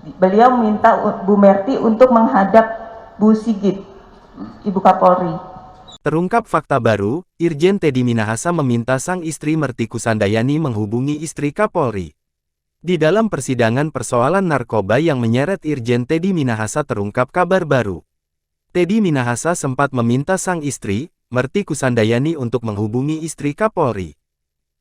Beliau minta Bu Merty untuk menghadap Bu Sigit, Ibu Kapolri. Terungkap fakta baru, Irjen Teddy Minahasa meminta sang istri Merty Kusandayani menghubungi istri Kapolri. Di dalam persidangan persoalan narkoba yang menyeret Irjen Teddy Minahasa terungkap kabar baru. Teddy Minahasa sempat meminta sang istri, Merty Kusandayani untuk menghubungi istri Kapolri.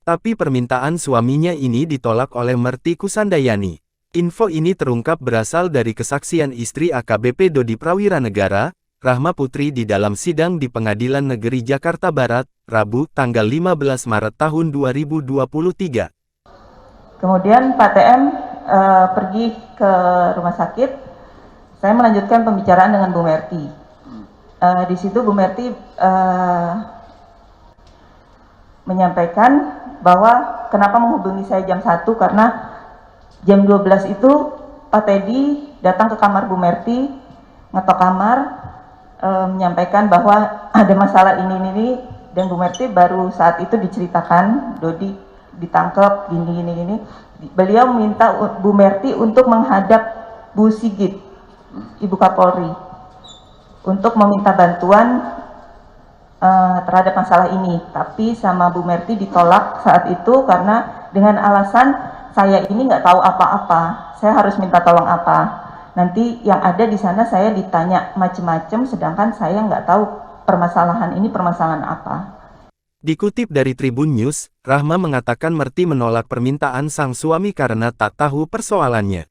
Tapi permintaan suaminya ini ditolak oleh Merty Kusandayani. Info ini terungkap berasal dari kesaksian istri AKBP Dodi Prawiranegara, Rahma Putri di dalam sidang di Pengadilan Negeri Jakarta Barat, Rabu, tanggal 15 Maret tahun 2023. Kemudian Pak TM pergi ke rumah sakit. Saya melanjutkan pembicaraan dengan Bu Merty. Di situ Bu Merty menyampaikan bahwa kenapa menghubungi saya jam 1, karena jam 12 itu Pak Teddy datang ke kamar Bu Merty, ngetok kamar, menyampaikan bahwa ada masalah ini, dan Bu Merty baru saat itu diceritakan, Dodi ditangkap, gini. Beliau minta Bu Merty untuk menghadap Bu Sigit, Ibu Kapolri, untuk meminta bantuan terhadap masalah ini. Tapi sama Bu Merty ditolak saat itu karena dengan alasan saya ini nggak tahu apa-apa, saya harus minta tolong apa. Nanti yang ada di sana saya ditanya macem-macem, sedangkan saya nggak tahu permasalahan ini permasalahan apa. Dikutip dari Tribun News, Rahma mengatakan Merty menolak permintaan sang suami karena tak tahu persoalannya.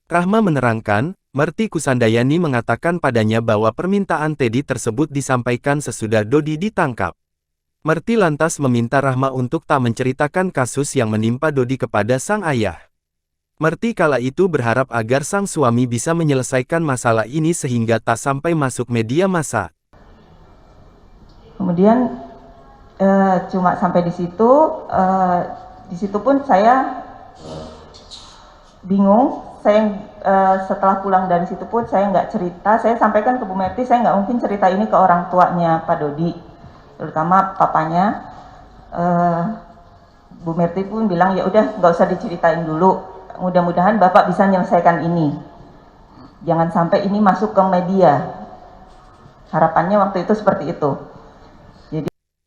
Rahma menerangkan, Merty Kusandayani mengatakan padanya bahwa permintaan Teddy tersebut disampaikan sesudah Dodi ditangkap. Merty lantas meminta Rahma untuk tak menceritakan kasus yang menimpa Dodi kepada sang ayah. Merty kala itu berharap agar sang suami bisa menyelesaikan masalah ini sehingga tak sampai masuk media massa. Kemudian cuma sampai di situ pun saya bingung. Saya setelah pulang dari situ pun saya nggak cerita. Saya sampaikan ke Bu Merty, saya nggak mungkin cerita ini ke orang tuanya Pak Dodi, terutama papanya. Bu Merty pun bilang ya udah nggak usah diceritain dulu. Mudah-mudahan Bapak bisa menyelesaikan ini. Jangan sampai ini masuk ke media. Harapannya waktu itu seperti itu.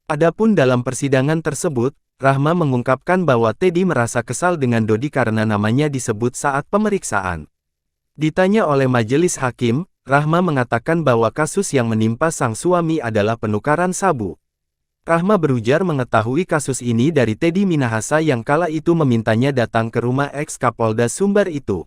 Adapun dalam persidangan tersebut, Rahma mengungkapkan bahwa Teddy merasa kesal dengan Dodi karena namanya disebut saat pemeriksaan. Ditanya oleh majelis hakim, Rahma mengatakan bahwa kasus yang menimpa sang suami adalah penukaran sabu. Rahma berujar mengetahui kasus ini dari Teddy Minahasa yang kala itu memintanya datang ke rumah ex-Kapolda Sumbar itu.